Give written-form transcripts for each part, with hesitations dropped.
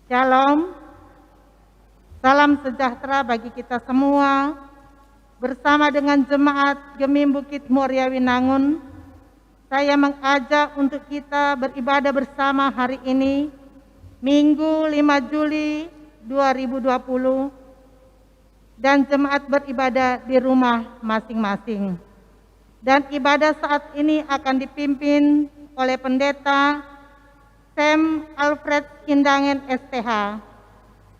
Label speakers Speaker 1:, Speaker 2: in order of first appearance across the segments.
Speaker 1: Shalom, salam sejahtera bagi kita semua. Bersama dengan jemaat Gemim Bukit Muria Winangun, saya mengajak untuk kita beribadah bersama hari ini, Minggu 5 Juli 2020, dan jemaat beribadah di rumah masing-masing. Dan ibadah saat ini akan dipimpin oleh Pendeta Sam Alfred Kindangen STH.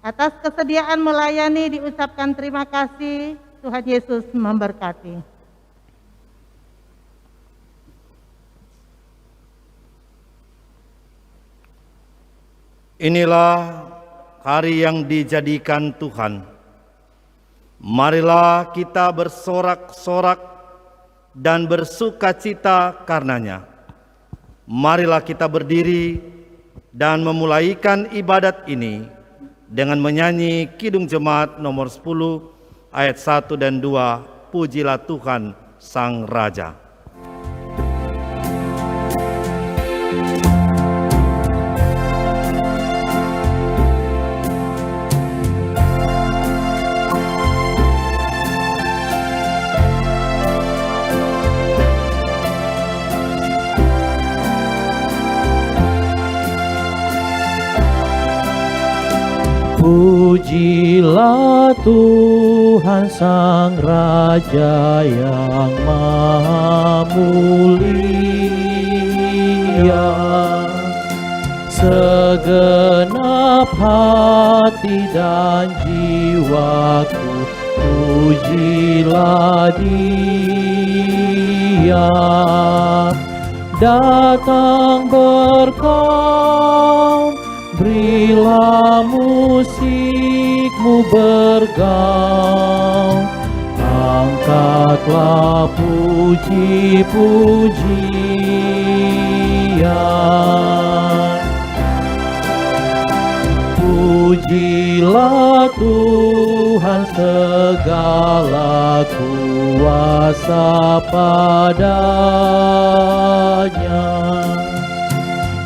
Speaker 1: Atas kesediaan melayani diucapkan terima kasih. Tuhan Yesus memberkati.
Speaker 2: Inilah hari yang dijadikan Tuhan. Marilah kita bersorak-sorak dan bersukacita karenanya. Marilah kita berdiri dan memulaikan ibadat ini dengan menyanyi Kidung Jemaat nomor 10 ayat 1 dan 2, Pujilah Tuhan Sang Raja.
Speaker 3: Pujilah Tuhan Sang Raja yang Maha Mulia, segenap hati dan jiwaku, pujilah Dia. Datang berkau, berilah musikmu bergaung, angkatlah puji-pujian. Pujilah Tuhan segala kuasa padanya,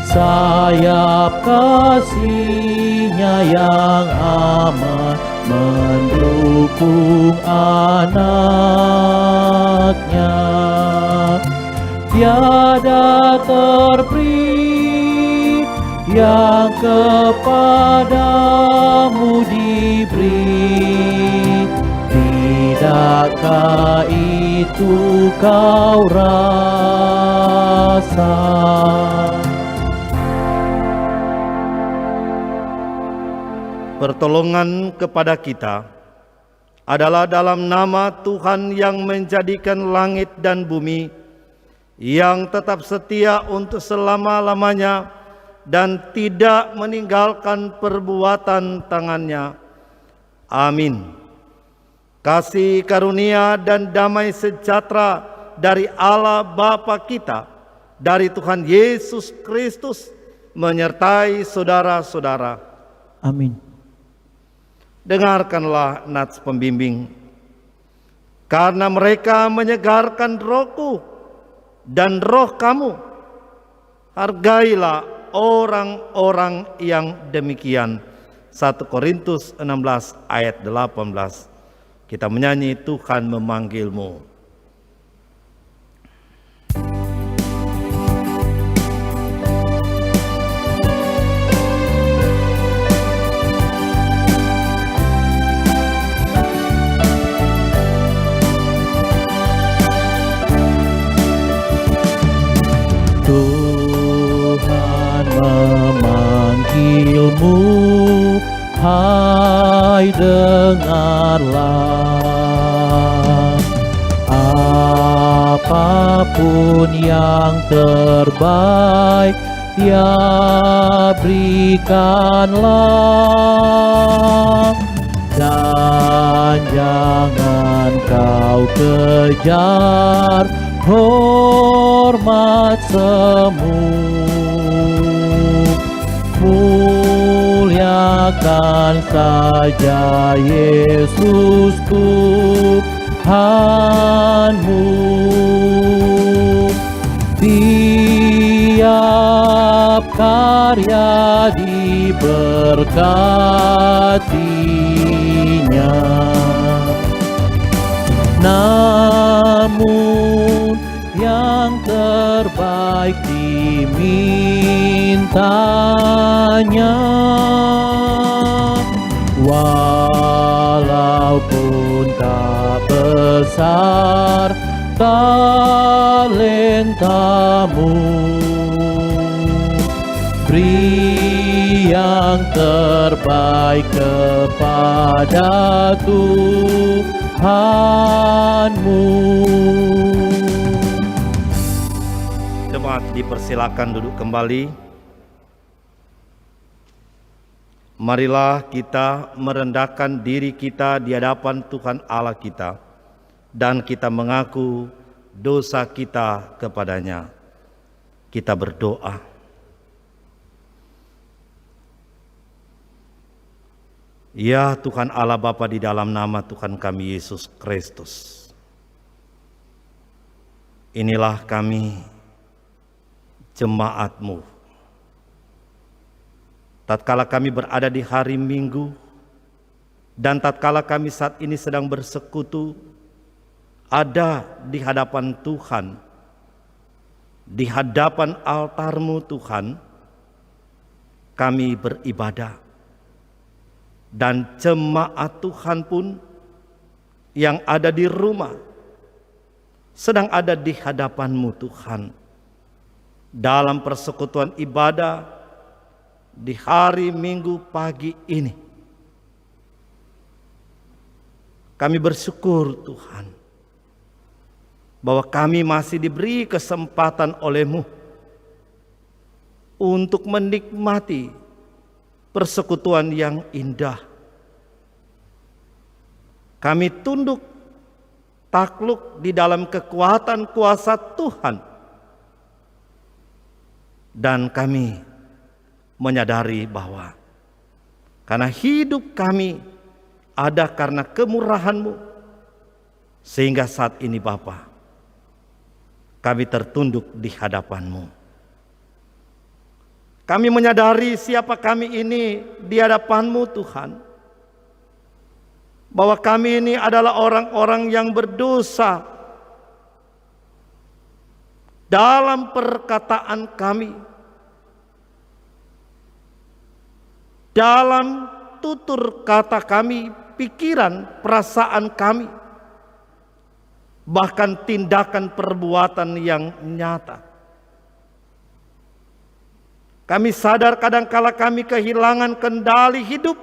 Speaker 3: sayap kasih-Nya yang aman mendukung anak-Nya. Tiada terperi yang kepadamu diberi, tidakkah itu kau rasa?
Speaker 2: Pertolongan kepada kita adalah dalam nama Tuhan yang menjadikan langit dan bumi, yang tetap setia untuk selama-lamanya dan tidak meninggalkan perbuatan tangannya. Amin. Kasih karunia dan damai sejahtera dari Allah Bapa kita, dari Tuhan Yesus Kristus, menyertai saudara-saudara.
Speaker 3: Amin.
Speaker 2: Dengarkanlah nats pembimbing, karena mereka menyegarkan rohku dan roh kamu. Hargailah orang-orang yang demikian. 1 Korintus 16 ayat 18. Kita menyanyi Tuhan memanggilmu.
Speaker 3: Tuhan memanggilmu, hai dengarlah. Apapun yang terbaik, ya berikanlah. Dan jangan kau kejar hormat semu, muliakan saja Yesus Tuhanmu. Tiap karya di diberkatinya. Namun yang terbaik dimintanya, walaupun tak besar talentamu, beri yang terbaik kepada Tuhanmu.
Speaker 2: Jemaat dipersilakan duduk kembali. Marilah kita merendahkan diri kita di hadapan Tuhan Allah kita, dan kita mengaku dosa kita kepadanya. Kita berdoa. Ya Tuhan Allah Bapa, di dalam nama Tuhan kami Yesus Kristus, inilah kami, jemaat-Mu. Tatkala kami berada di hari Minggu, dan tatkala kami saat ini sedang bersekutu, ada di hadapan Tuhan, di hadapan altar-Mu Tuhan, kami beribadah. Dan jemaat Tuhan pun yang ada di rumah sedang ada di hadapan-Mu Tuhan, dalam persekutuan ibadah di hari Minggu pagi ini. Kami bersyukur Tuhan, bahwa kami masih diberi kesempatan oleh-Mu untuk menikmati persekutuan yang indah. Kami tunduk takluk di dalam kekuatan kuasa Tuhan, dan kami menyadari bahwa karena hidup kami ada karena kemurahan-Mu, sehingga saat ini Bapa, kami tertunduk di hadapan-Mu. Kami menyadari siapa kami ini di hadapan-Mu Tuhan, bahwa kami ini adalah orang-orang yang berdosa dalam perkataan kami, dalam tutur kata kami, pikiran, perasaan kami, bahkan tindakan perbuatan yang nyata. Kami sadar kadangkala kami kehilangan kendali hidup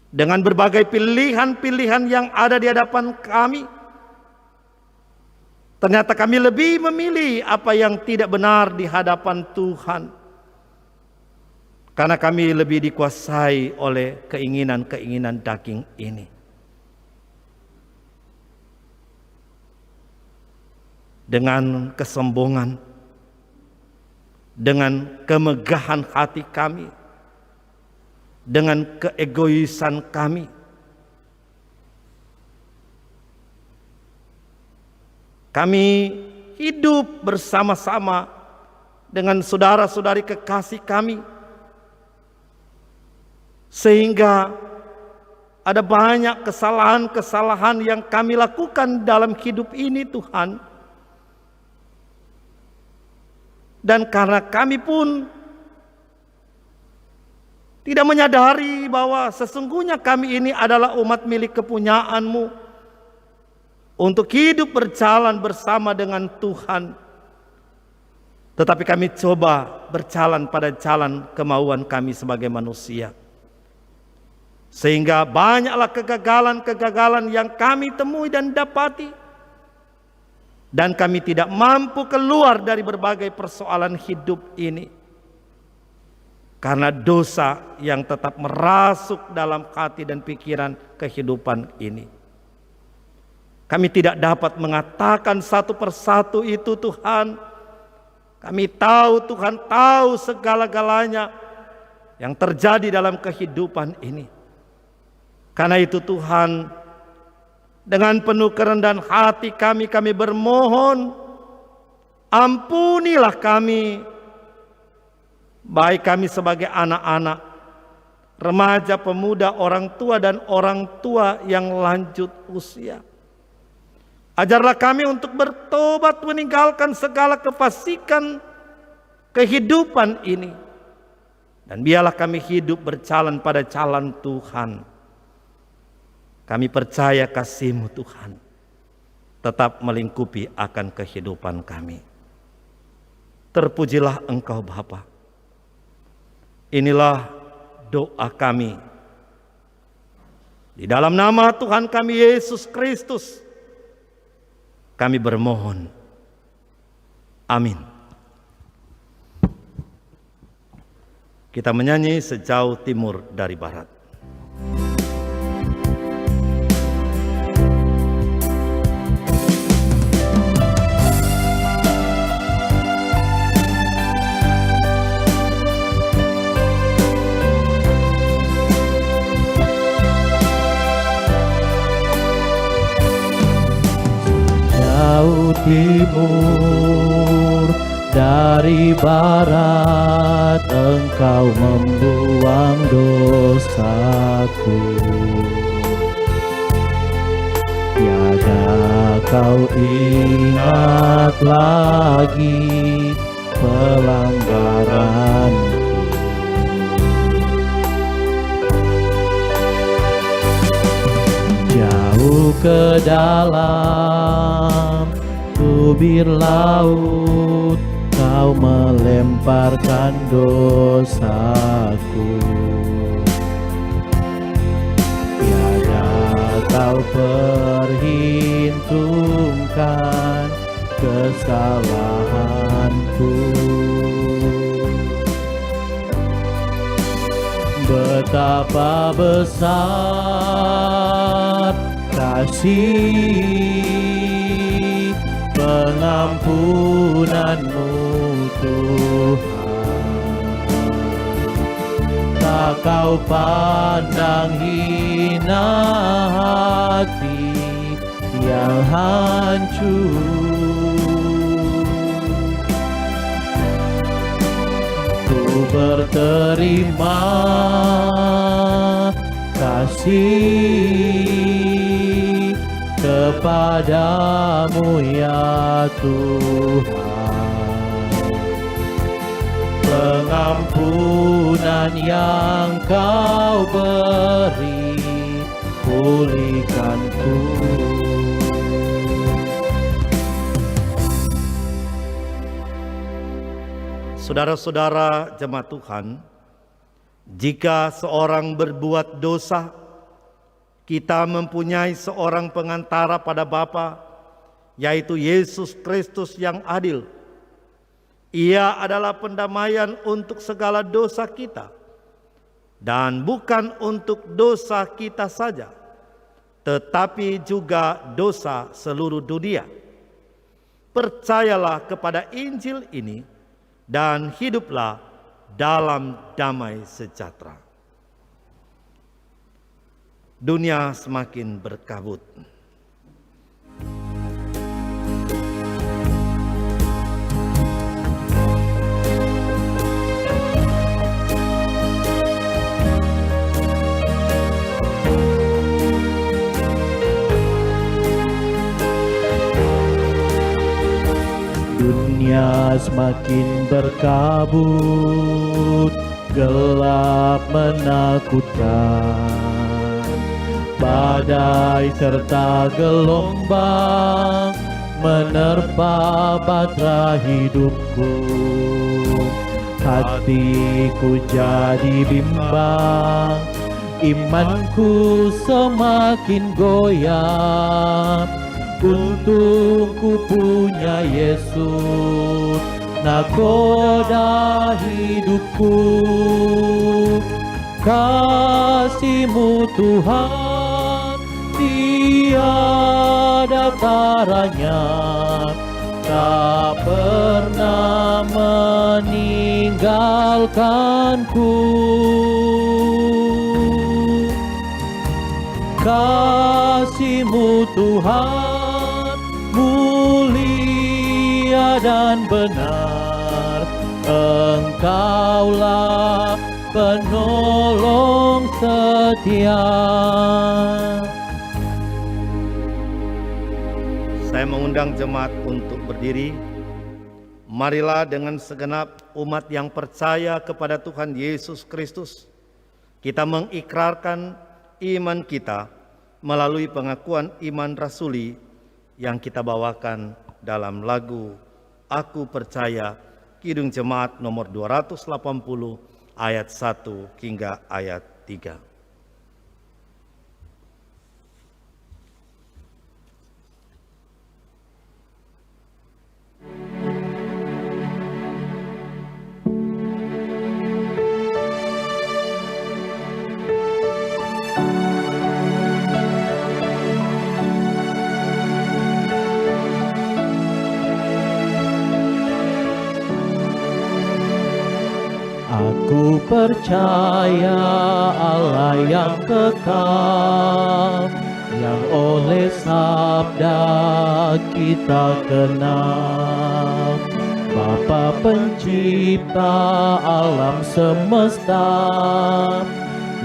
Speaker 2: dengan berbagai pilihan-pilihan yang ada di hadapan kami. Ternyata kami lebih memilih apa yang tidak benar di hadapan Tuhan, karena kami lebih dikuasai oleh keinginan-keinginan daging ini. Dengan kesombongan, dengan kemegahan hati kami, dengan keegoisan kami, kami hidup bersama-sama dengan saudara-saudari kekasih kami, sehingga ada banyak kesalahan-kesalahan yang kami lakukan dalam hidup ini Tuhan. Dan karena kami pun tidak menyadari bahwa sesungguhnya kami ini adalah umat milik kepunyaan-Mu untuk hidup berjalan bersama dengan Tuhan, tetapi kami coba berjalan pada jalan kemauan kami sebagai manusia, sehingga banyaklah kegagalan-kegagalan yang kami temui dan dapati. Dan kami tidak mampu keluar dari berbagai persoalan hidup ini, karena dosa yang tetap merasuk dalam hati dan pikiran kehidupan ini. Kami tidak dapat mengatakan satu persatu itu Tuhan. Kami tahu Tuhan tahu segala-galanya yang terjadi dalam kehidupan ini. Karena itu Tuhan, dengan penuh kerendahan hati kami bermohon, ampunilah kami baik kami sebagai anak-anak, remaja, pemuda, orang tua, dan orang tua yang lanjut usia. Ajarlah kami untuk bertobat meninggalkan segala kefasikan kehidupan ini. Dan biarlah kami hidup berjalan pada jalan Tuhan. Kami percaya kasih-Mu Tuhan tetap melingkupi akan kehidupan kami. Terpujilah Engkau Bapa. Inilah doa kami. Di dalam nama Tuhan kami Yesus Kristus, kami bermohon. Amin. Kita menyanyi sejauh timur dari barat.
Speaker 3: Jauh timur dari barat, Engkau membuang dosaku. Tiada Kau ingat lagi pelanggaranku. Jauh ke dalam tubir laut, Kau melemparkan dosaku. Tiada Kau perhitungkan kesalahanku. Betapa besar kasih pengampunan-Mu Tuhan. Tak Kau pandang hina hati yang hancur. Ku berterima kasih kepadamu ya Tuhan. Pengampunan yang Kau beri, pulihkanku.
Speaker 2: Saudara-saudara jemaat Tuhan, jika seorang berbuat dosa, kita mempunyai seorang pengantara pada Bapa, yaitu Yesus Kristus yang adil. Ia adalah pendamaian untuk segala dosa kita, dan bukan untuk dosa kita saja, tetapi juga dosa seluruh dunia. Percayalah kepada Injil ini dan hiduplah dalam damai sejahtera. Dunia semakin berkabut.
Speaker 3: Dunia semakin berkabut, gelap menakutkan. Badai serta gelombang menerpa batra hidupku. Hatiku jadi bimbang, imanku semakin goyah. Untung ku punya Yesus, nakoda hidupku. Kasih-Mu Tuhan tiada taranya, tak pernah meninggalkanku. Kasih-Mu Tuhan mulia dan benar, Engkaulah penolong setia.
Speaker 2: Saya mengundang jemaat untuk berdiri. Marilah dengan segenap umat yang percaya kepada Tuhan Yesus Kristus, kita mengikrarkan iman kita melalui pengakuan iman rasuli yang kita bawakan dalam lagu Aku Percaya, Kidung Jemaat nomor 280 ayat 1 hingga ayat 3.
Speaker 3: Aku percaya Allah yang kekal, yang oleh sabda kita kenal. Bapa pencipta alam semesta,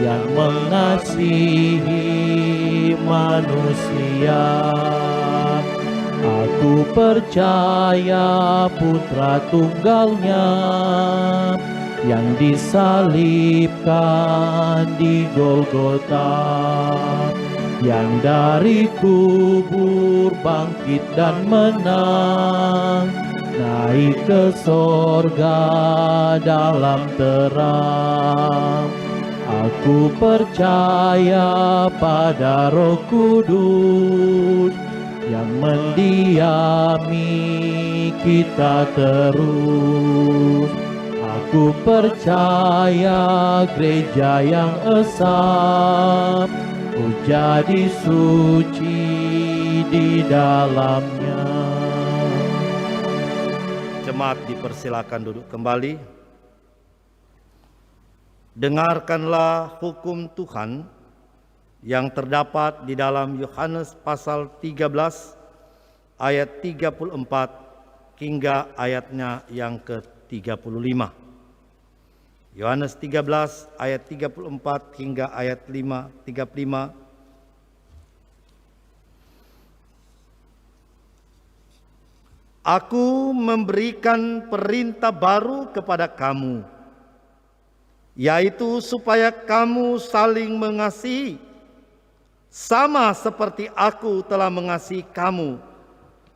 Speaker 3: yang mengasihi manusia. Aku percaya Putra Tunggalnya yang disalibkan di Golgota, yang dari kubur bangkit dan menang, naik ke sorga dalam terang. Aku percaya pada Roh Kudus yang mendiami kita terus. Aku percaya gereja yang esa, ku jadi suci di dalamnya.
Speaker 2: Jemaat dipersilakan duduk kembali. Dengarkanlah hukum Tuhan yang terdapat di dalam Yohanes pasal 13 ayat 34 hingga ayatnya yang ke-35. Yohanes 13 ayat 34 hingga ayat 35. Aku memberikan perintah baru kepada kamu, yaitu supaya kamu saling mengasihi, sama seperti aku telah mengasihi kamu,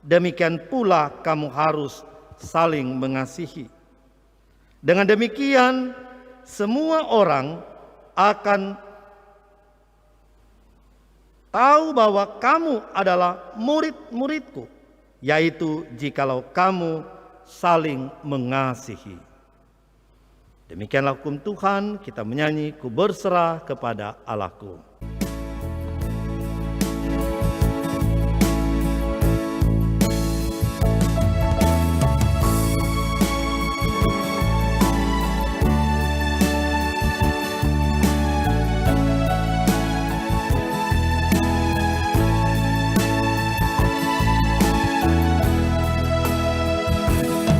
Speaker 2: demikian pula kamu harus saling mengasihi. Dengan demikian, semua orang akan tahu bahwa kamu adalah murid-muridku, yaitu jikalau kamu saling mengasihi. Demikianlah hukum Tuhan. Kita menyanyi, ku berserah kepada Allahku.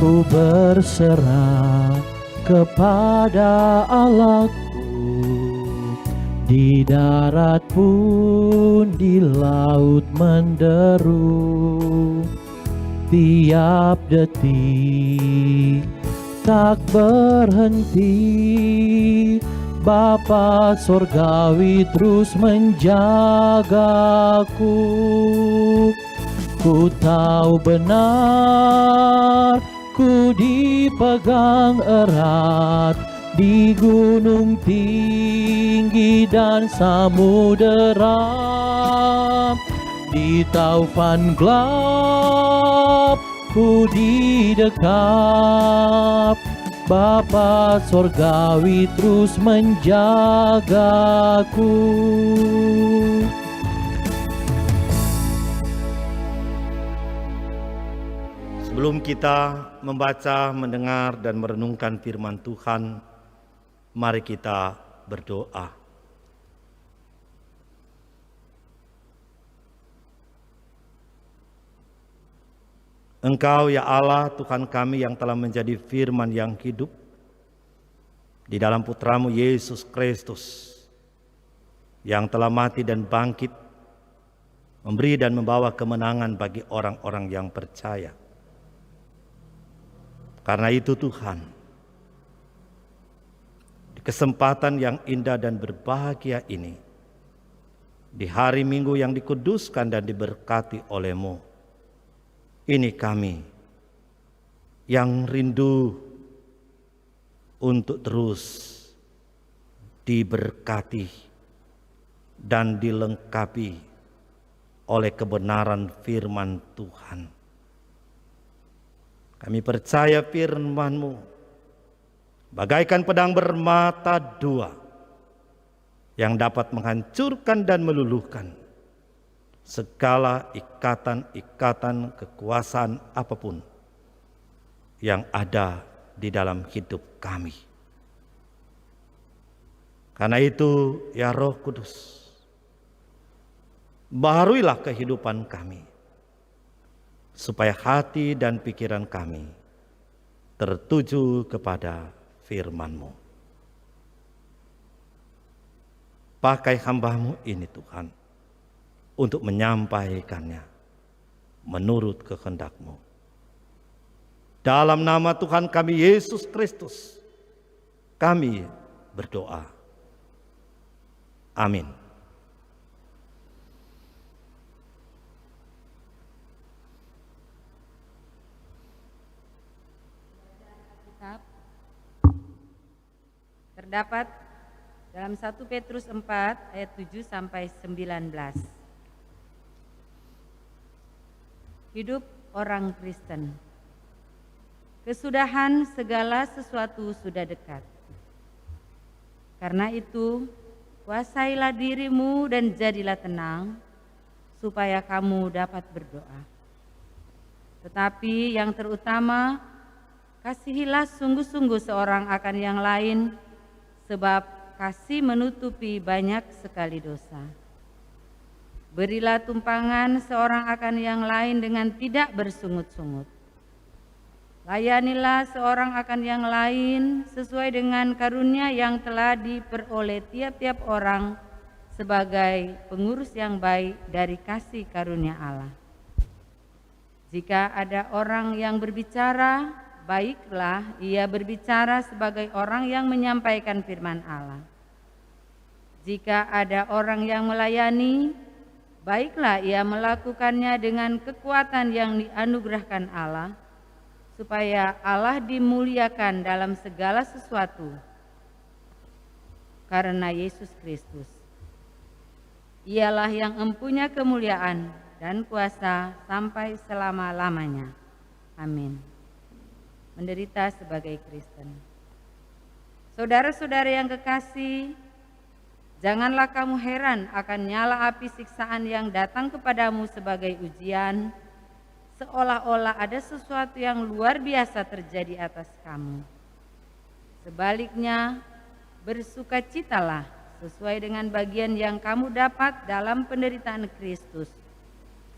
Speaker 3: Ku berserah kepada Allahku, di darat pun di laut menderu, tiap detik tak berhenti. Bapa Sorgawi terus menjagaku. Ku tahu benar, ku dipegang erat di gunung tinggi dan samudera, di taufan gelap ku didekap. Bapa Sorgawi terus menjagaku.
Speaker 2: Sebelum kita membaca, mendengar, dan merenungkan firman Tuhan, mari kita berdoa. Engkau ya Allah Tuhan kami yang telah menjadi firman yang hidup di dalam Putramu Yesus Kristus yang telah mati dan bangkit, memberi dan membawa kemenangan bagi orang-orang yang percaya. Karena itu Tuhan, di kesempatan yang indah dan berbahagia ini, di hari Minggu yang dikuduskan dan diberkati oleh-Mu, ini kami yang rindu untuk terus diberkati dan dilengkapi oleh kebenaran firman Tuhan. Kami percaya firman-Mu bagaikan pedang bermata dua yang dapat menghancurkan dan meluluhkan segala ikatan-ikatan kekuasaan apapun yang ada di dalam hidup kami. Karena itu, ya Roh Kudus, baharuilah kehidupan kami, supaya hati dan pikiran kami tertuju kepada firman-Mu. Pakai hamba-Mu ini Tuhan, untuk menyampaikannya menurut kehendak-Mu. Dalam nama Tuhan kami Yesus Kristus, kami berdoa. Amin.
Speaker 4: Terdapat dalam 1 Petrus 4 ayat 7 sampai 19. Hidup orang Kristen. Kesudahan segala sesuatu sudah dekat. Karena itu, kuasailah dirimu dan jadilah tenang, supaya kamu dapat berdoa. Tetapi yang terutama, kasihilah sungguh-sungguh seorang akan yang lain, sebab kasih menutupi banyak sekali dosa. Berilah tumpangan seorang akan yang lain dengan tidak bersungut-sungut. Layanilah seorang akan yang lain sesuai dengan karunia yang telah diperoleh tiap-tiap orang sebagai pengurus yang baik dari kasih karunia Allah. Jika ada orang yang berbicara, baiklah ia berbicara sebagai orang yang menyampaikan firman Allah. Jika ada orang yang melayani, baiklah ia melakukannya dengan kekuatan yang dianugerahkan Allah, supaya Allah dimuliakan dalam segala sesuatu karena Yesus Kristus. Ialah yang mempunyai kemuliaan dan kuasa sampai selama-lamanya. Amin. Menderita sebagai Kristen. Saudara-saudara yang kekasih, janganlah kamu heran akan nyala api siksaan yang datang kepadamu sebagai ujian, seolah-olah ada sesuatu yang luar biasa terjadi atas kamu. Sebaliknya, bersukacitalah sesuai dengan bagian yang kamu dapat dalam penderitaan Kristus,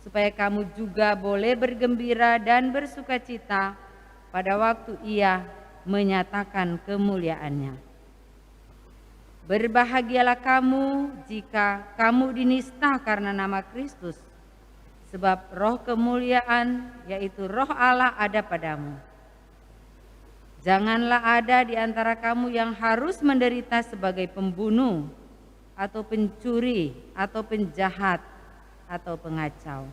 Speaker 4: supaya kamu juga boleh bergembira dan bersukacita pada waktu Ia menyatakan kemuliaannya. Berbahagialah kamu jika kamu dinista karena nama Kristus, sebab roh kemuliaan, yaitu roh Allah ada padamu. Janganlah ada di antara kamu yang harus menderita sebagai pembunuh, atau pencuri, atau penjahat, atau pengacau.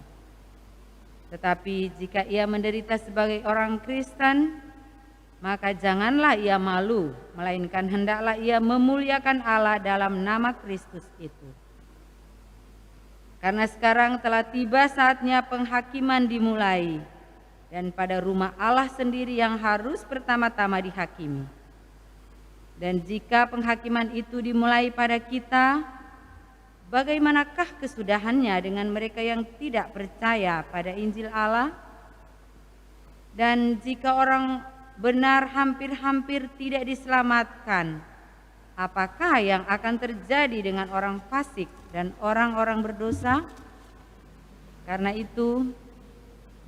Speaker 4: Tetapi jika ia menderita sebagai orang Kristen, maka janganlah ia malu, melainkan hendaklah ia memuliakan Allah dalam nama Kristus itu. Karena sekarang telah tiba saatnya penghakiman dimulai, dan pada rumah Allah sendiri yang harus pertama-tama dihakimi. Dan jika penghakiman itu dimulai pada kita, bagaimanakah kesudahannya dengan mereka yang tidak percaya pada Injil Allah? Dan jika orang benar hampir-hampir tidak diselamatkan, apakah yang akan terjadi dengan orang fasik dan orang-orang berdosa? Karena itu,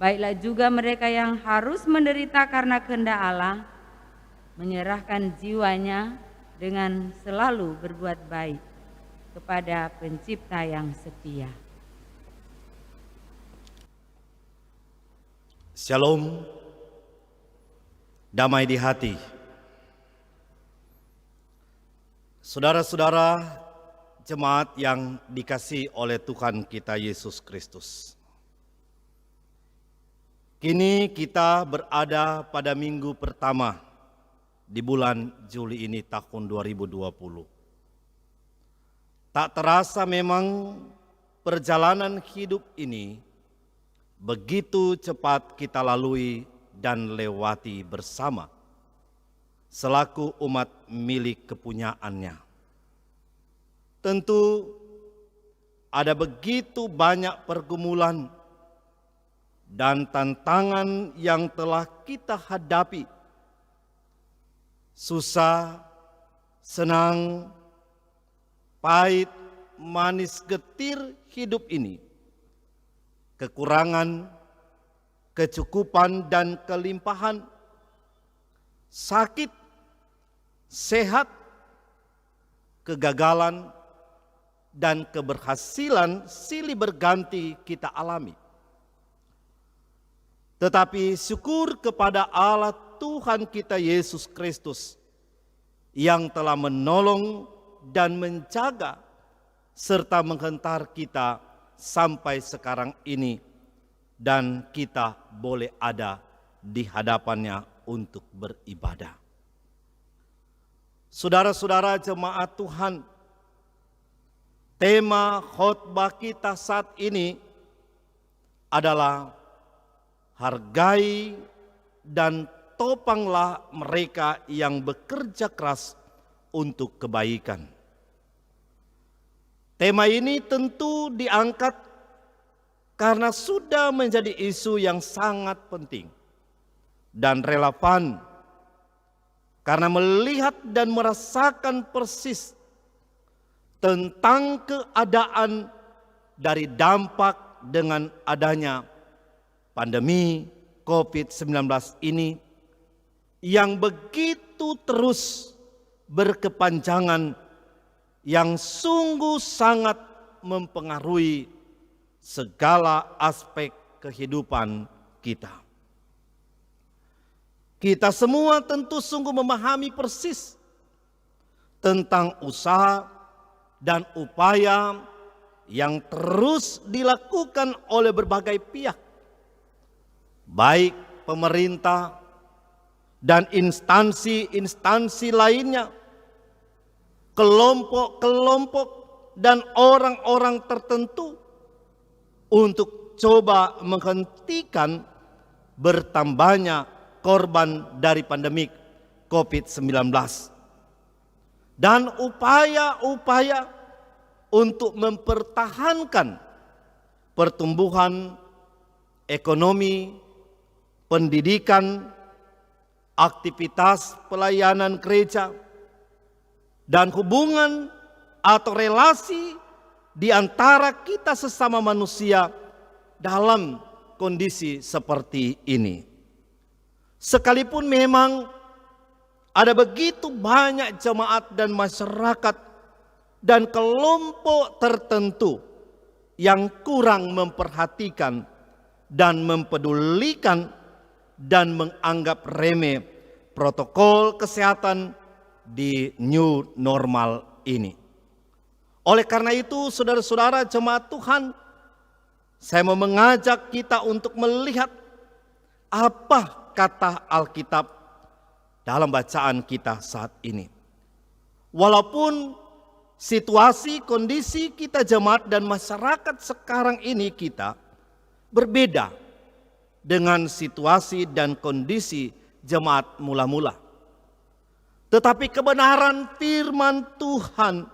Speaker 4: Baiklah juga mereka yang harus menderita karena kehendak Allah, menyerahkan jiwanya dengan selalu berbuat baik kepada Pencipta yang setia.
Speaker 2: Shalom, damai di hati. Saudara-saudara jemaat yang dikasihi oleh Tuhan kita Yesus Kristus. Kini kita berada pada minggu pertama di bulan Juli ini tahun 2020. Tak terasa memang perjalanan hidup ini begitu cepat kita lalui dan lewati bersama selaku umat milik kepunyaannya. Tentu ada begitu banyak pergumulan dan tantangan yang telah kita hadapi. Susah, senang, pahit, manis, getir hidup ini. Kekurangan, kecukupan dan kelimpahan, sakit, sehat, kegagalan, dan keberhasilan silih berganti kita alami. Tetapi syukur kepada Allah Tuhan kita Yesus Kristus yang telah menolong dan menjaga serta menghentar kita sampai sekarang ini, dan kita boleh ada di hadapannya untuk beribadah. Saudara-saudara jemaat Tuhan, tema khotbah kita saat ini adalah hargai dan topanglah mereka yang bekerja keras untuk kebaikan. Tema ini tentu diangkat karena sudah menjadi isu yang sangat penting dan relevan, karena melihat dan merasakan persis tentang keadaan dari dampak dengan adanya pandemi COVID-19 ini yang begitu terus berkepanjangan, yang sungguh sangat mempengaruhi segala aspek kehidupan kita. Kita semua tentu sungguh memahami persis tentang usaha dan upaya yang terus dilakukan oleh berbagai pihak, baik pemerintah dan instansi-instansi lainnya, kelompok-kelompok dan orang-orang tertentu untuk coba menghentikan bertambahnya korban dari pandemik COVID-19 dan upaya-upaya untuk mempertahankan pertumbuhan ekonomi, pendidikan, aktivitas pelayanan gereja, dan hubungan atau relasi di antara kita sesama manusia dalam kondisi seperti ini. Sekalipun memang ada begitu banyak jemaat dan masyarakat dan kelompok tertentu yang kurang memperhatikan dan mempedulikan dan menganggap remeh protokol kesehatan di new normal ini. Oleh karena itu, saudara-saudara jemaat Tuhan, saya mau mengajak kita untuk melihat apa kata Alkitab dalam bacaan kita saat ini. Walaupun situasi, kondisi kita jemaat dan masyarakat sekarang ini kita berbeda dengan situasi dan kondisi jemaat mula-mula. Tetapi kebenaran firman Tuhan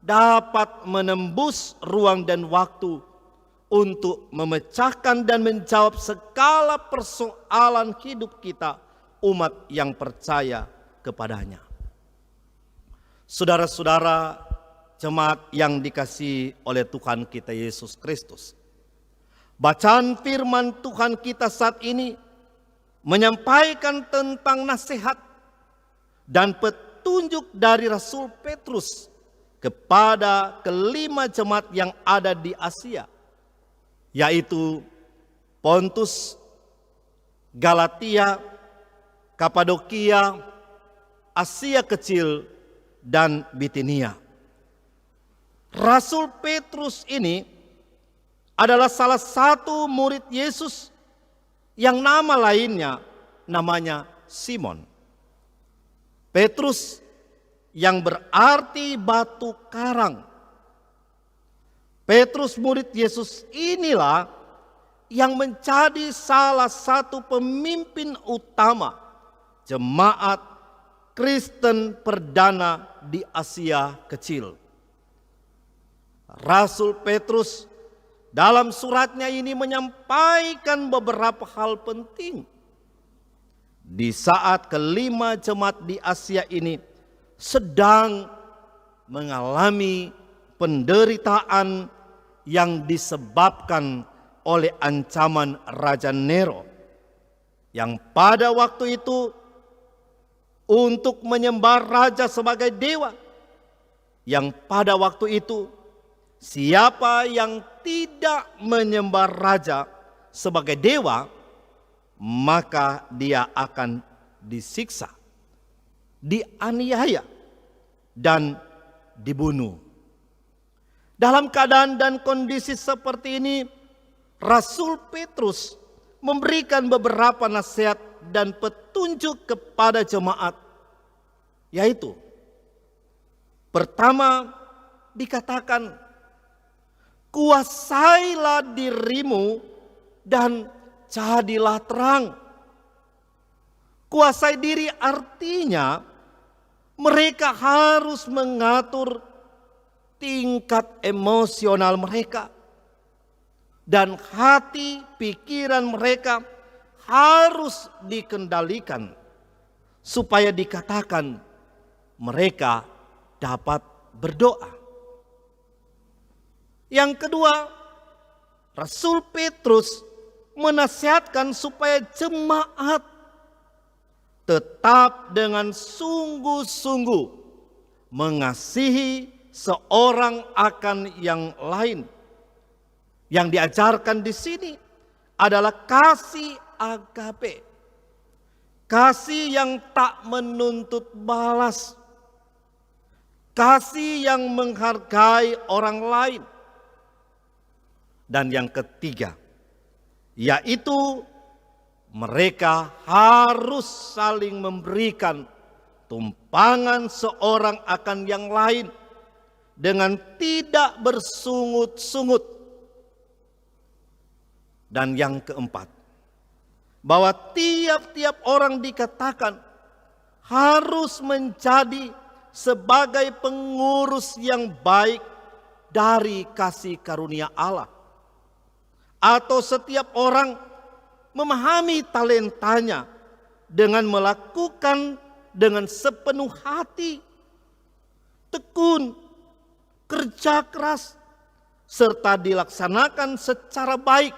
Speaker 2: dapat menembus ruang dan waktu untuk memecahkan dan menjawab segala persoalan hidup kita, umat yang percaya kepadanya. Saudara-saudara jemaat yang dikasihi oleh Tuhan kita Yesus Kristus, Bacaan firman Tuhan kita saat ini menyampaikan tentang nasihat dan petunjuk dari Rasul Petrus kepada kelima jemaat yang ada di Asia, yaitu Pontus, Galatia, Kapadokia, Asia Kecil, dan Bitinia. Rasul Petrus ini adalah salah satu murid Yesus yang nama lainnya namanya Simon. Petrus yang berarti batu karang. Petrus murid Yesus inilah yang menjadi salah satu pemimpin utama jemaat Kristen perdana di Asia Kecil. Rasul Petrus dalam suratnya ini menyampaikan beberapa hal penting. Di saat kelima jemaat di Asia ini sedang mengalami penderitaan yang disebabkan oleh ancaman Raja Nero, yang pada waktu itu untuk menyembah raja sebagai dewa, yang pada waktu itu siapa yang tidak menyembah raja sebagai dewa, maka dia akan disiksa, dianiaya, dan dibunuh. Dalam keadaan dan kondisi seperti ini, Rasul Petrus memberikan beberapa nasihat dan petunjuk kepada jemaat, yaitu pertama dikatakan, kuasailah dirimu dan jadilah terang. Kuasai diri artinya mereka harus mengatur tingkat emosional mereka. Dan hati, pikiran mereka harus dikendalikan. Supaya dikatakan mereka dapat berdoa. Yang kedua, Rasul Petrus menasihatkan supaya jemaat tetap dengan sungguh-sungguh mengasihi seorang akan yang lain. Yang diajarkan di sini adalah kasih agape. Kasih yang tak menuntut balas. Kasih yang menghargai orang lain. Dan yang ketiga, yaitu mereka harus saling memberikan tumpangan seorang akan yang lain dengan tidak bersungut-sungut. Dan yang keempat, bahwa tiap-tiap orang dikatakan harus menjadi sebagai pengurus yang baik dari kasih karunia Allah. Atau setiap orang memahami talentanya dengan melakukan dengan sepenuh hati, tekun, kerja keras, serta dilaksanakan secara baik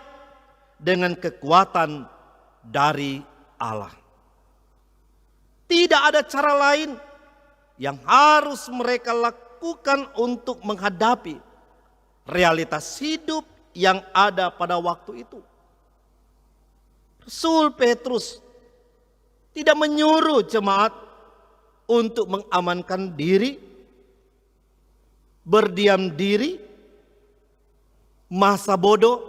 Speaker 2: dengan kekuatan dari Allah. Tidak ada cara lain yang harus mereka lakukan untuk menghadapi realitas hidup yang ada pada waktu itu. Rasul Petrus tidak menyuruh jemaat untuk mengamankan diri, berdiam diri, masa bodoh,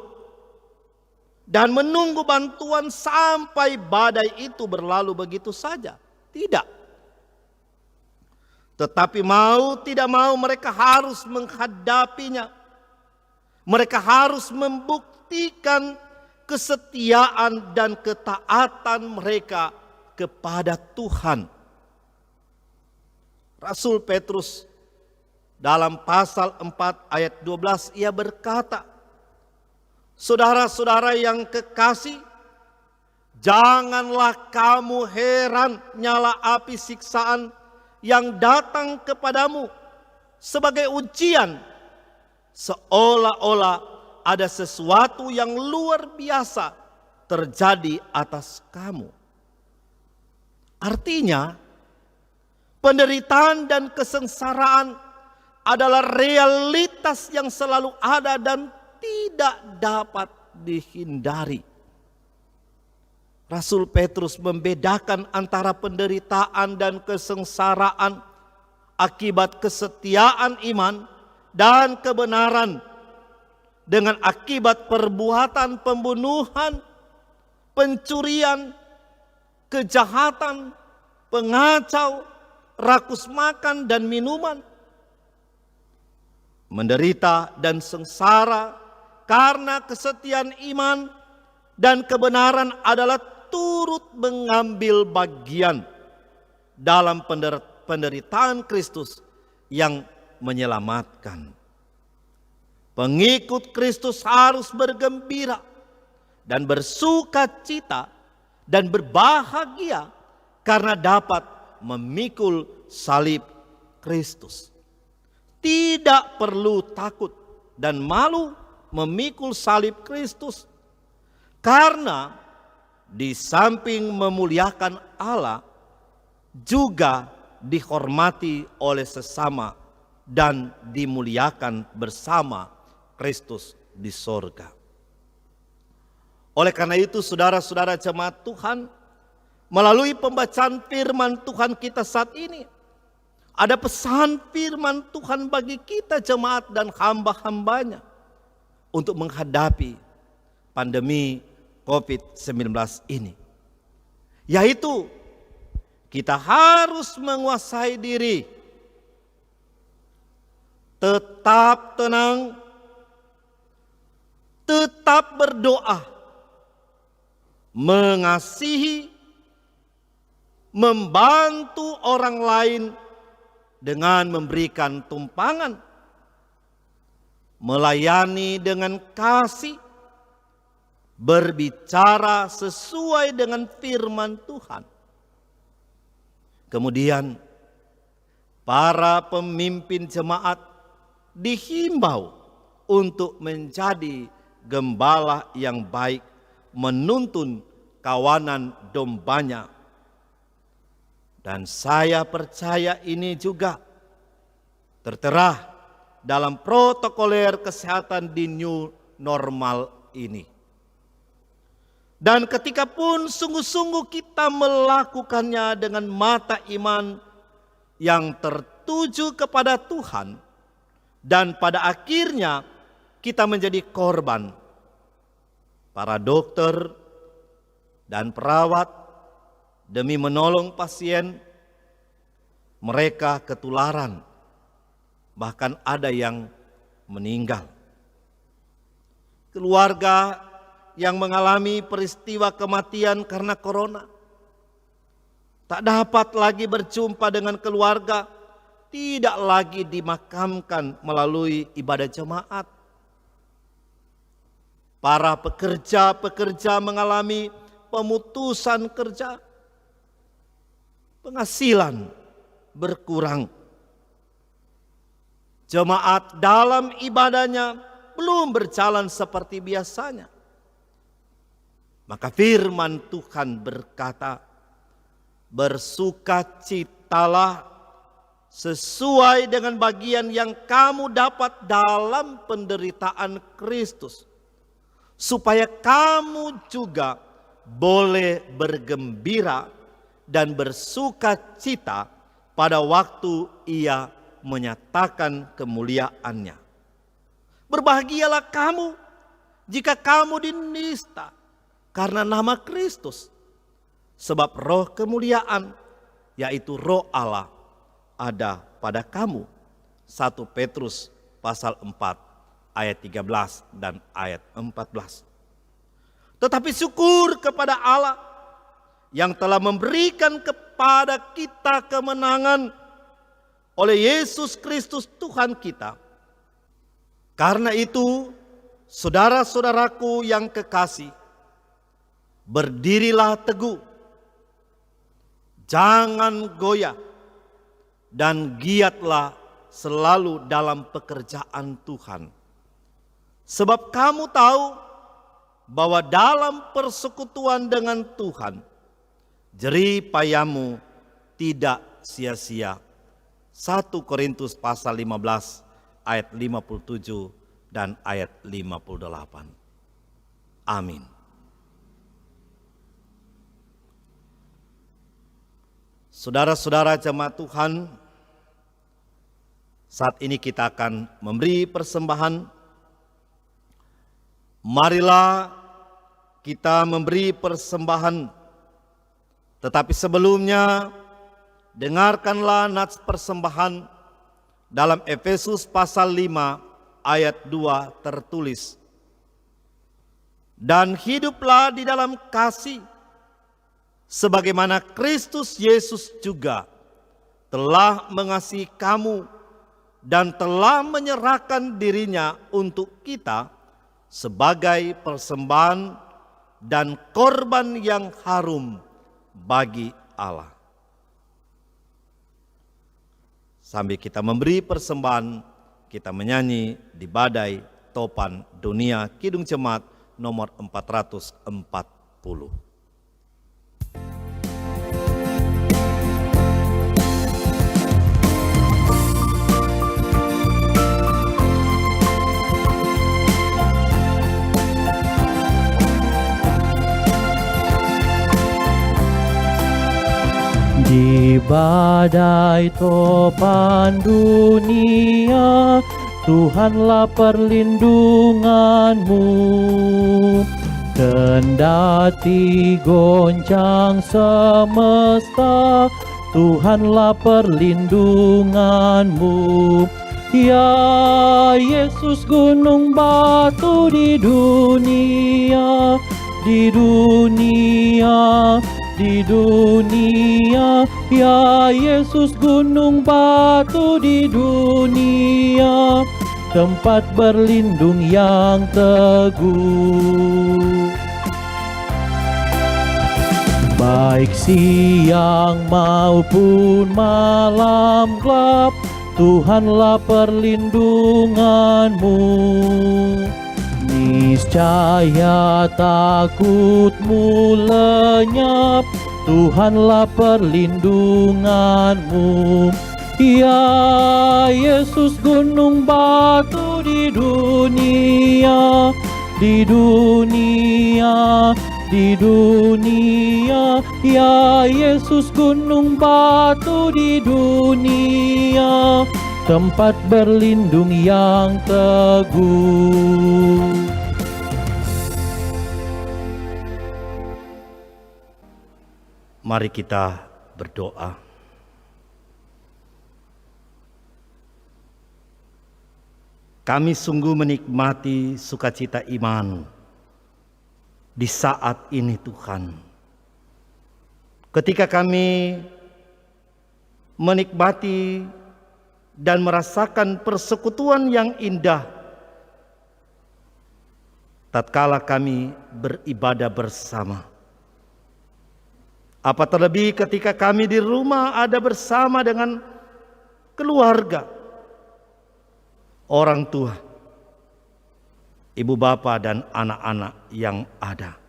Speaker 2: dan menunggu bantuan sampai badai itu berlalu begitu saja. Tidak. Tetapi mau tidak mau mereka harus menghadapinya. Mereka harus membuktikan kesetiaan dan ketaatan mereka kepada Tuhan. Rasul Petrus dalam pasal 4 ayat 12 ia berkata, saudara-saudara yang kekasih, janganlah kamu heran nyala api siksaan yang datang kepadamu sebagai ujian, seolah-olah ada sesuatu yang luar biasa terjadi atas kamu. Artinya, penderitaan dan kesengsaraan adalah realitas yang selalu ada dan tidak dapat dihindari. Rasul Petrus membedakan antara penderitaan dan kesengsaraan akibat kesetiaan iman dan kebenaran dengan akibat perbuatan pembunuhan, pencurian, kejahatan, pengacau, rakus makan dan minuman. Menderita dan sengsara karena kesetiaan iman dan kebenaran adalah turut mengambil bagian dalam penderitaan Kristus yang menyelamatkan. Pengikut Kristus harus bergembira dan bersuka cita dan berbahagia karena dapat memikul salib Kristus. Tidak perlu takut dan malu memikul salib Kristus, karena di samping memuliakan Allah juga dihormati oleh sesama dan dimuliakan bersama Kristus di sorga. Oleh karena itu, saudara-saudara jemaat Tuhan, melalui pembacaan firman Tuhan kita saat ini, ada pesan firman Tuhan bagi kita jemaat dan hamba-hambanya untuk menghadapi pandemi COVID-19 ini. Yaitu kita harus menguasai diri, tetap tenang, tetap berdoa, mengasihi, membantu orang lain dengan memberikan tumpangan, melayani dengan kasih, berbicara sesuai dengan firman Tuhan. Kemudian para pemimpin jemaat dihimbau untuk menjadi gembala yang baik, menuntun kawanan dombanya. Dan saya percaya ini juga tertera dalam protokoler kesehatan di new normal ini. Dan ketika pun sungguh-sungguh kita melakukannya dengan mata iman yang tertuju kepada Tuhan, dan pada akhirnya kita menjadi korban, para dokter dan perawat demi menolong pasien, mereka ketularan, bahkan ada yang meninggal. Keluarga yang mengalami peristiwa kematian karena corona tak dapat lagi berjumpa dengan keluarga, tidak lagi dimakamkan melalui ibadah jemaat. Para pekerja-pekerja mengalami pemutusan kerja, penghasilan berkurang. Jemaat dalam ibadahnya belum berjalan seperti biasanya. Maka firman Tuhan berkata, bersukacitalah sesuai dengan bagian yang kamu dapat dalam penderitaan Kristus, supaya kamu juga boleh bergembira dan bersukacita pada waktu Ia menyatakan kemuliaannya. Berbahagialah kamu jika kamu dinista karena nama Kristus, sebab roh kemuliaan, yaitu roh Allah, ada pada kamu. 1 Petrus pasal 4 ayat 13 dan ayat 14. Tetapi syukur kepada Allah yang telah memberikan kepada kita kemenangan oleh Yesus Kristus Tuhan kita. Karena itu, saudara-saudaraku yang kekasih, berdirilah teguh, jangan goyah, dan giatlah selalu dalam pekerjaan Tuhan. Sebab kamu tahu bahwa dalam persekutuan dengan Tuhan, jerih payahmu tidak sia-sia. 1 Korintus pasal 15 ayat 57 dan ayat 58. Amin. Saudara-saudara jemaat Tuhan, saat ini kita akan memberi persembahan. Marilah kita memberi persembahan. Tetapi sebelumnya, dengarkanlah nats persembahan dalam Efesus pasal 5 ayat 2 tertulis. Dan hiduplah di dalam kasih, sebagaimana Kristus Yesus juga telah mengasihi kamu dan telah menyerahkan dirinya untuk kita sebagai persembahan dan korban yang harum bagi Allah. Sambil kita memberi persembahan, kita menyanyi di Badai Topan Dunia Kidung Jemaat nomor 440.
Speaker 3: Di badai topan dunia, Tuhanlah perlindunganmu. Kendati goncang semesta, Tuhanlah perlindunganmu. Ya Yesus gunung batu di dunia, di dunia, di dunia. Ya Yesus gunung batu di dunia, tempat berlindung yang teguh. Baik siang maupun malam gelap, Tuhanlah perlindunganmu. Niscaya takutmu lenyap, Tuhanlah perlindunganmu. Ya Yesus gunung batu di dunia, di dunia, di dunia. Ya Yesus gunung batu di dunia, tempat berlindung yang teguh.
Speaker 2: Mari kita berdoa. Kami sungguh menikmati sukacita iman di saat ini Tuhan. Ketika kami menikmati dan merasakan persekutuan yang indah tatkala kami beribadah bersama. Apa terlebih ketika kami di rumah ada bersama dengan keluarga, orang tua, ibu bapa dan anak-anak yang ada.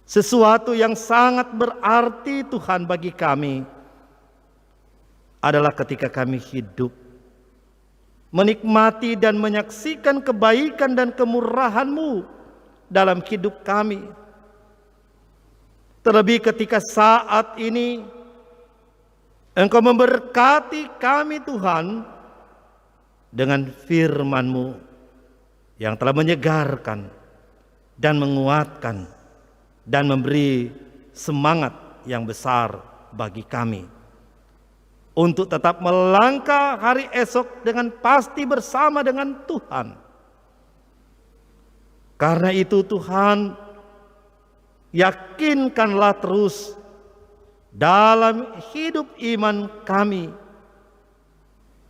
Speaker 2: Sesuatu yang sangat berarti Tuhan bagi kami adalah ketika kami hidup, menikmati dan menyaksikan kebaikan dan kemurahan-Mu dalam hidup kami. Terlebih ketika saat ini Engkau memberkati kami Tuhan dengan firman-Mu yang telah menyegarkan dan menguatkan dan memberi semangat yang besar bagi kami untuk tetap melangkah hari esok dengan pasti bersama dengan Tuhan. Karena itu Tuhan, yakinkanlah terus dalam hidup iman kami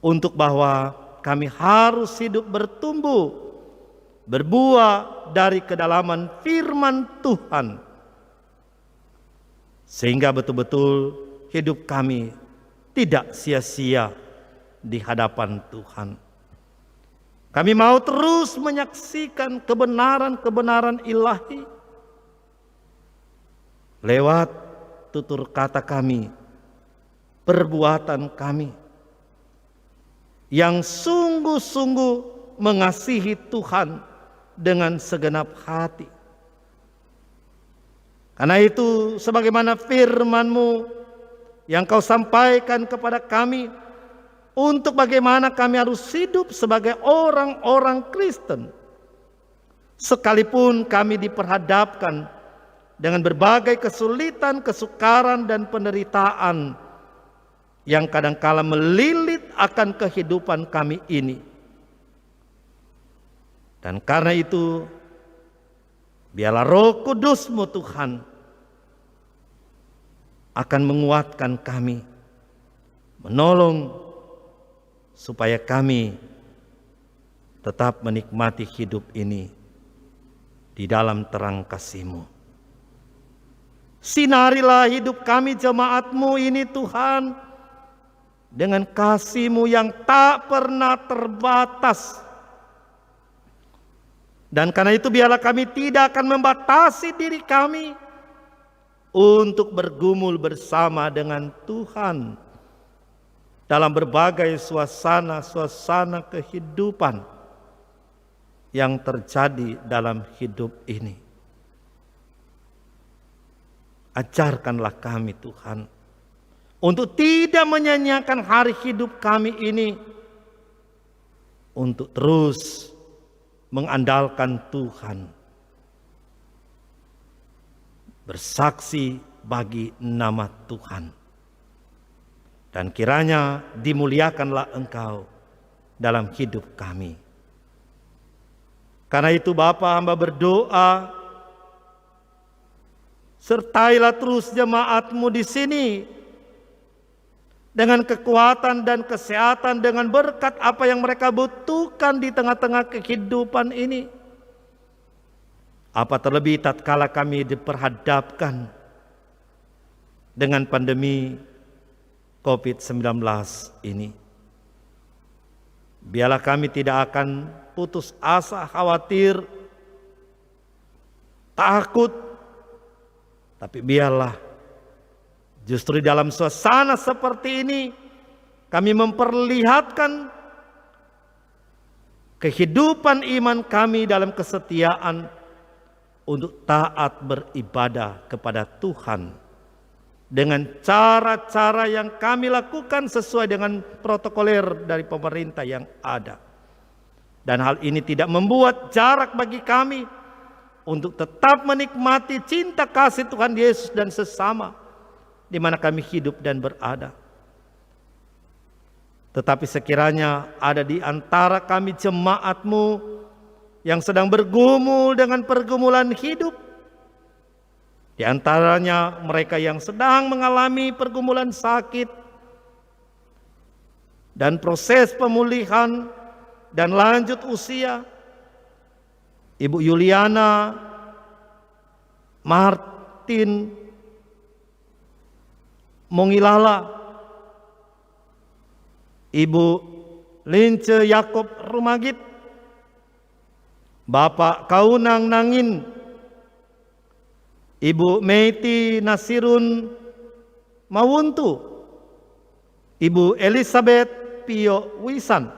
Speaker 2: untuk bahwa kami harus hidup bertumbuh, berbuah dari kedalaman firman Tuhan, sehingga betul-betul hidup kami tidak sia-sia di hadapan Tuhan. Kami mau terus menyaksikan kebenaran-kebenaran ilahi lewat tutur kata kami, perbuatan kami yang sungguh-sungguh mengasihi Tuhan dengan segenap hati. Karena itu, sebagaimana firman-Mu yang Kau sampaikan kepada kami, untuk bagaimana kami harus hidup sebagai orang-orang Kristen, sekalipun kami diperhadapkan dengan berbagai kesulitan, kesukaran, dan penderitaan yang kadangkala melilit akan kehidupan kami ini. Dan karena itu, biarlah Roh Kudus-Mu Tuhan akan menguatkan kami, menolong supaya kami tetap menikmati hidup ini di dalam terang kasih-Mu. Sinarilah hidup kami jemaat-Mu ini Tuhan, dengan kasih-Mu yang tak pernah terbatas. Dan karena itu biarlah kami tidak akan membatasi diri kami untuk bergumul bersama dengan Tuhan dalam berbagai suasana-suasana kehidupan yang terjadi dalam hidup ini. Ajarkanlah kami Tuhan untuk tidak menyanyiakan hari hidup kami ini, untuk terus mengandalkan Tuhan, bersaksi bagi nama Tuhan. Dan kiranya dimuliakanlah Engkau dalam hidup kami. Karena itu Bapa, hamba berdoa, sertailah terus jemaat-Mu di sini dengan kekuatan dan kesehatan, dengan berkat apa yang mereka butuhkan di tengah-tengah kehidupan ini. Apa terlebih tatkala kami diperhadapkan dengan pandemi COVID-19 ini. Biarlah kami tidak akan putus asa, khawatir, takut, tapi biarlah justru dalam suasana seperti ini kami memperlihatkan kehidupan iman kami dalam kesetiaan untuk taat beribadah kepada Tuhan dengan cara-cara yang kami lakukan sesuai dengan protokoler dari pemerintah yang ada. Dan hal ini tidak membuat jarak bagi kami untuk tetap menikmati cinta kasih Tuhan Yesus dan sesama di mana kami hidup dan berada. Tetapi sekiranya ada di antara kami jemaat-Mu yang sedang bergumul dengan pergumulan hidup, di antaranya mereka yang sedang mengalami pergumulan sakit dan proses pemulihan dan lanjut usia, Ibu Yuliana, Martin, Mongilala, Ibu Lince Yakob Rumagit, Bapak Kaunang Nangin, Ibu Meiti Nasirun Mawuntu, Ibu Elizabeth Pio Wisan,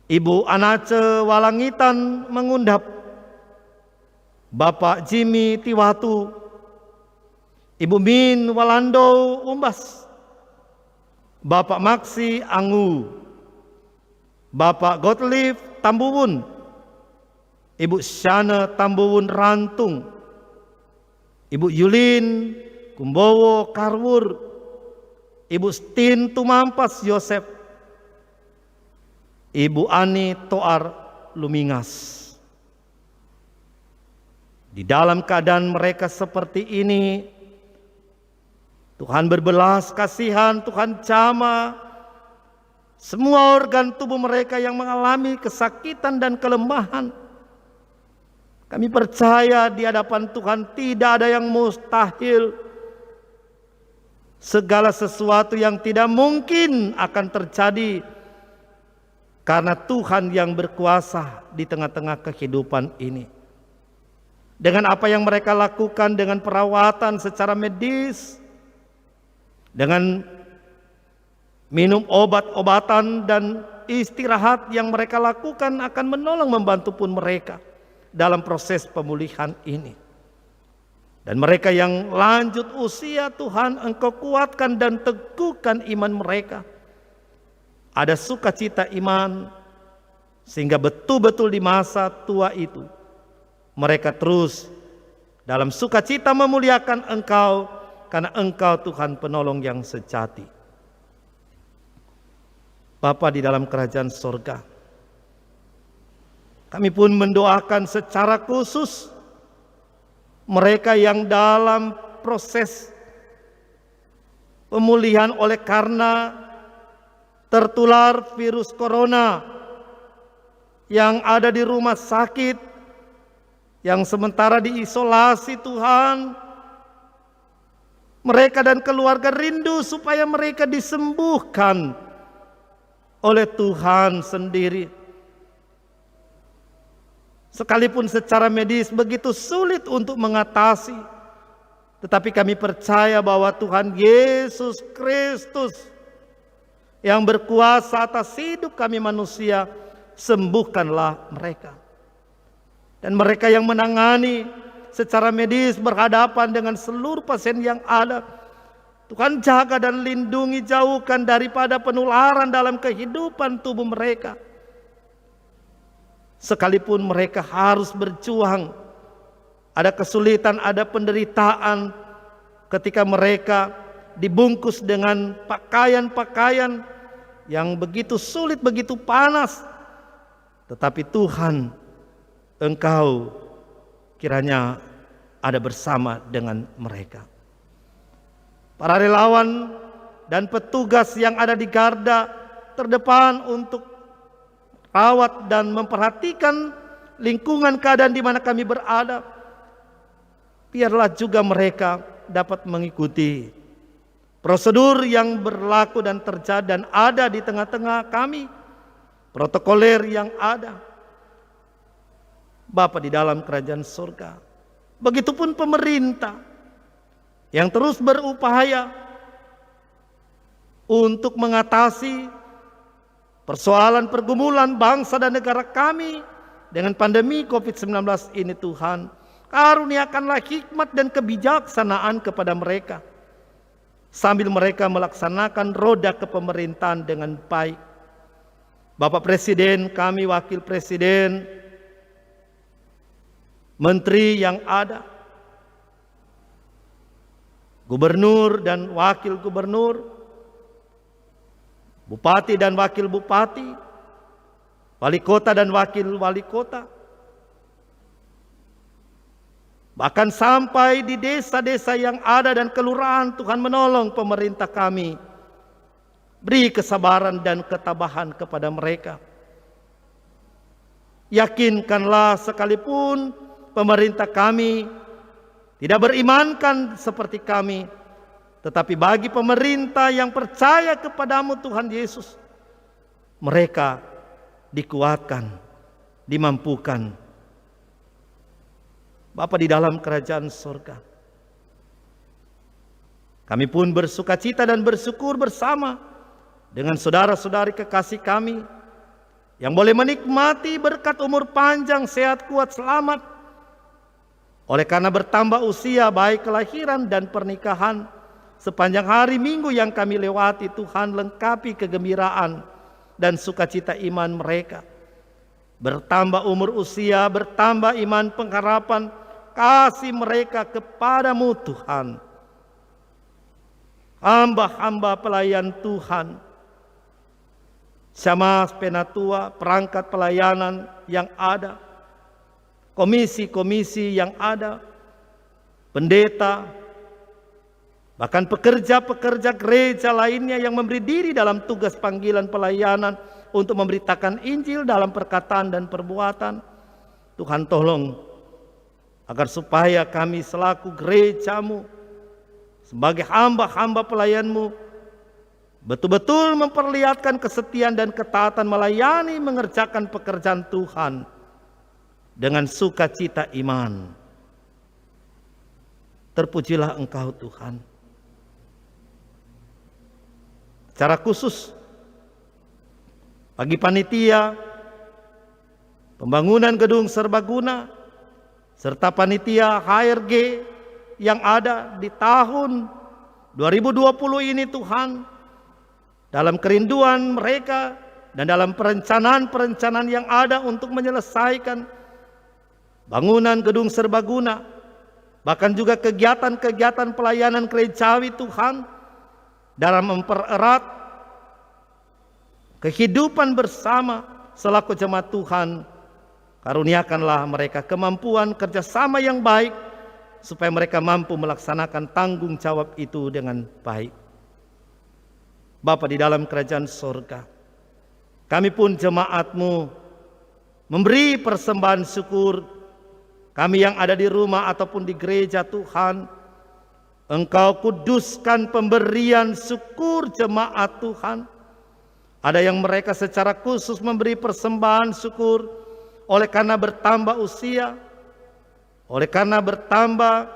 Speaker 2: Ibu Anace Walangitan Mengundap, Bapak Jimmy Tiwatu, Ibu Min Walando Umbas, Bapak Maksi Angu, Bapak Gottlieb Tambuwun, Ibu Syana Tambuwun Rantung, Ibu Yulin Kumbowo Karwur, Ibu Stin Tumampas Yosef, Ibu Ani Toar Lumingas. Di dalam keadaan mereka seperti ini, Tuhan berbelas kasihan, Tuhan jamah semua organ tubuh mereka yang mengalami kesakitan dan kelemahan. Kami percaya di hadapan Tuhan tidak ada yang mustahil. Segala sesuatu yang tidak mungkin akan terjadi Karena Tuhan yang berkuasa di tengah-tengah kehidupan ini. Dengan apa yang mereka lakukan, dengan perawatan secara medis, dengan minum obat-obatan dan istirahat yang mereka lakukan akan menolong membantu pun mereka dalam proses pemulihan ini. Dan mereka yang lanjut usia, Tuhan Engkau kuatkan dan teguhkan iman mereka. Ada sukacita iman sehingga betul-betul di masa tua itu mereka terus dalam sukacita memuliakan Engkau, karena Engkau Tuhan penolong yang sejati. Bapa di dalam kerajaan sorga, kami pun mendoakan secara khusus mereka yang dalam proses pemulihan oleh karena tertular virus corona, yang ada di rumah sakit, yang sementara diisolasi. Tuhan, mereka dan keluarga rindu supaya mereka disembuhkan oleh Tuhan sendiri. Sekalipun secara medis begitu sulit untuk mengatasi, tetapi kami percaya bahwa Tuhan Yesus Kristus yang berkuasa atas hidup kami manusia, sembuhkanlah mereka. Dan mereka yang menangani secara medis berhadapan dengan seluruh pasien yang ada, Tuhan jaga dan lindungi, jauhkan daripada penularan dalam kehidupan tubuh mereka. Sekalipun mereka harus berjuang, ada kesulitan, ada penderitaan ketika mereka dibungkus dengan pakaian-pakaian yang begitu sulit, begitu panas. Tetapi Tuhan, Engkau kiranya ada bersama dengan mereka. Para relawan dan petugas yang ada di garda terdepan untuk rawat dan memperhatikan lingkungan keadaan di mana kami berada, biarlah juga mereka dapat mengikuti prosedur yang berlaku dan terjadi dan ada di tengah-tengah kami, protokoler yang ada. Bapa di dalam kerajaan surga, begitupun pemerintah yang terus berupaya untuk mengatasi persoalan pergumulan bangsa dan negara kami dengan pandemi COVID-19 ini. Tuhan, karuniakanlah hikmat dan kebijaksanaan kepada mereka, sambil mereka melaksanakan roda kepemerintahan dengan baik. Bapak Presiden kami, Wakil Presiden, Menteri yang ada, Gubernur dan Wakil Gubernur, Bupati dan Wakil Bupati, Wali Kota dan Wakil Wali Kota, bahkan sampai di desa-desa yang ada dan kelurahan, Tuhan menolong pemerintah kami. Beri kesabaran dan ketabahan kepada mereka. Yakinkanlah sekalipun pemerintah kami tidak berimankan seperti kami, tetapi bagi pemerintah yang percaya kepadamu Tuhan Yesus, mereka dikuatkan, dimampukan. Bapa di dalam kerajaan surga, kami pun bersukacita dan bersyukur bersama dengan saudara-saudari kekasih kami yang boleh menikmati berkat umur panjang, sehat, kuat, selamat, oleh karena bertambah usia baik kelahiran dan pernikahan. Sepanjang hari Minggu yang kami lewati, Tuhan lengkapi kegembiraan dan sukacita iman mereka. Bertambah umur usia, bertambah iman pengharapan, kasih mereka kepadamu Tuhan. Hamba-hamba pelayan Tuhan, Syamah Penatua, perangkat pelayanan yang ada, komisi-komisi yang ada, pendeta, bahkan pekerja-pekerja gereja lainnya yang memberi diri dalam tugas panggilan pelayanan untuk memberitakan Injil dalam perkataan dan perbuatan. Tuhan tolong agar supaya kami selaku gerejamu, sebagai hamba-hamba pelayanmu, betul-betul memperlihatkan kesetiaan dan ketaatan melayani mengerjakan pekerjaan Tuhan dengan sukacita iman. Terpujilah Engkau Tuhan. Secara khusus bagi panitia pembangunan gedung serbaguna serta panitia HRG yang ada di tahun 2020 ini Tuhan, dalam kerinduan mereka dan dalam perencanaan-perencanaan yang ada untuk menyelesaikan bangunan gedung serbaguna, bahkan juga kegiatan-kegiatan pelayanan gerejawi Tuhan, dalam mempererat kehidupan bersama selaku jemaat Tuhan. Karuniakanlah mereka kemampuan kerjasama yang baik, supaya mereka mampu melaksanakan tanggung jawab itu dengan baik. Bapa di dalam kerajaan sorga, kami pun jemaat-Mu memberi persembahan syukur. Kami yang ada di rumah ataupun di gereja Tuhan, Engkau kuduskan pemberian syukur jemaat Tuhan. Ada yang mereka secara khusus memberi persembahan syukur oleh karena bertambah usia, oleh karena bertambah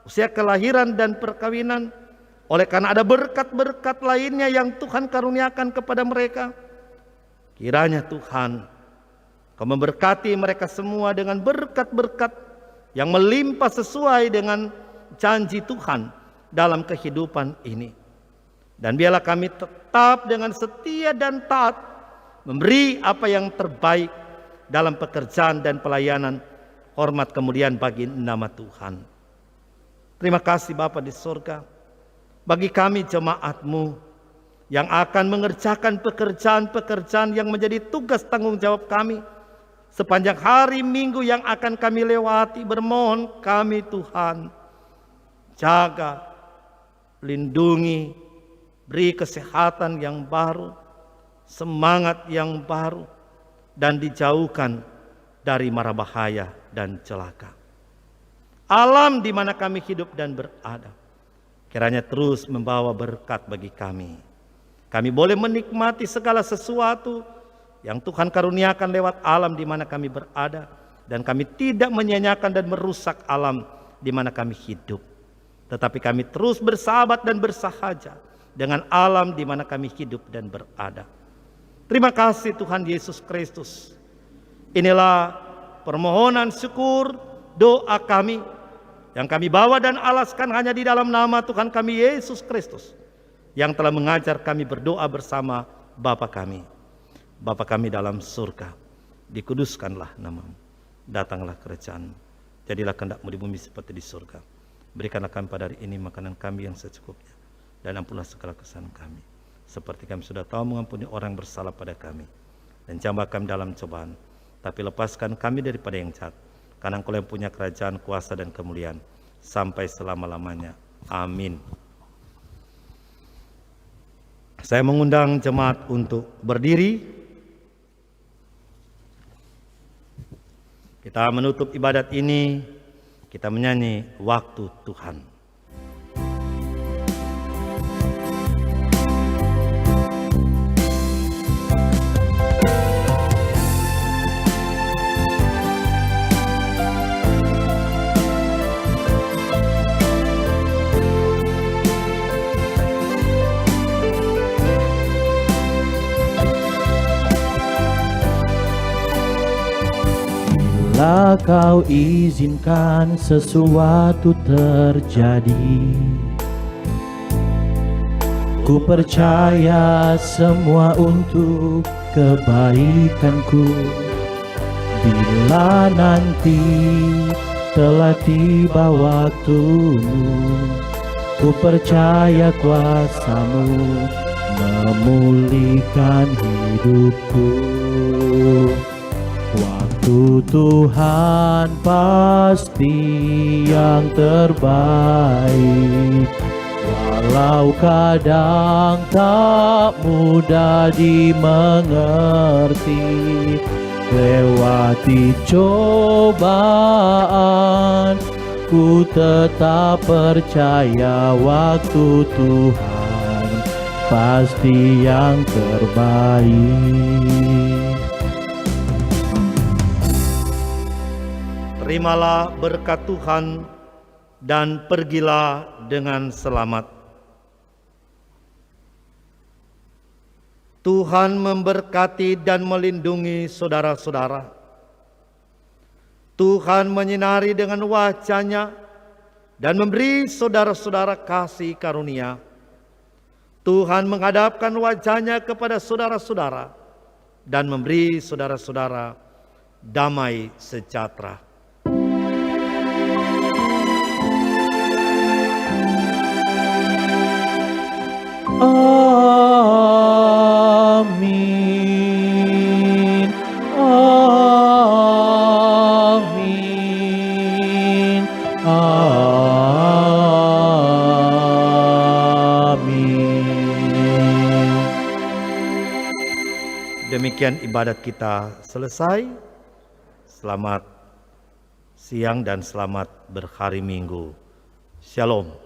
Speaker 2: usia kelahiran dan perkawinan, oleh karena ada berkat-berkat lainnya yang Tuhan karuniakan kepada mereka. Kiranya Tuhan, Kau memberkati mereka semua dengan berkat-berkat yang melimpah sesuai dengan janji Tuhan dalam kehidupan ini. Dan biarlah kami tetap dengan setia dan taat memberi apa yang terbaik dalam pekerjaan dan pelayanan, hormat kemuliaan bagi nama Tuhan. Terima kasih Bapa di surga, bagi kami jemaat-Mu yang akan mengerjakan pekerjaan-pekerjaan yang menjadi tugas tanggung jawab kami sepanjang hari Minggu yang akan kami lewati. Bermohon kami Tuhan, jaga, lindungi, beri kesehatan yang baru, semangat yang baru, dan dijauhkan dari mara bahaya dan celaka. Alam di mana kami hidup dan berada, kiranya terus membawa berkat bagi kami. Kami boleh menikmati segala sesuatu yang Tuhan karuniakan lewat alam di mana kami berada, dan kami tidak menyanyiakan dan merusak alam di mana kami hidup. Tetapi kami terus bersahabat dan bersahaja dengan alam di mana kami hidup dan berada. Terima kasih Tuhan Yesus Kristus. Inilah permohonan syukur doa kami yang kami bawa dan alaskan hanya di dalam nama Tuhan kami Yesus Kristus, yang telah mengajar kami berdoa bersama Bapa kami. Bapa kami dalam surga, dikuduskanlah nama-Mu, datanglah kerajaan-Mu, jadilah kehendak-Mu di bumi seperti di surga. Berikanlah kami pada hari ini makanan kami yang secukupnya, dan ampunlah segala kesalahan kami, seperti kami sudah tahu mengampuni orang yang bersalah pada kami. Dan jangan kami dalam cobaan, tapi lepaskan kami daripada yang jahat, karena Engkau yang punya kerajaan, kuasa, dan kemuliaan sampai selama-lamanya. Amin. Saya mengundang jemaat untuk berdiri. Kita menutup ibadat ini, kita menyanyi Waktu Tuhan.
Speaker 3: Bila Kau izinkan sesuatu terjadi, ku percaya semua untuk kebaikanku. Bila nanti telah tiba waktumu, ku percaya kuasa-Mu memulihkan hidupku. Waktu Tuhan pasti yang terbaik, walau kadang tak mudah dimengerti. Lewati cobaan, ku tetap percaya waktu Tuhan pasti yang terbaik.
Speaker 2: Terimalah berkat Tuhan dan pergilah dengan selamat. Tuhan memberkati dan melindungi saudara-saudara. Tuhan menyinari dengan wajah-Nya dan memberi saudara-saudara kasih karunia. Tuhan menghadapkan wajah-Nya kepada saudara-saudara dan memberi saudara-saudara damai sejahtera.
Speaker 3: Amin. Amin. Amin.
Speaker 2: Demikian ibadat kita selesai. Selamat siang dan selamat berhari Minggu. Shalom.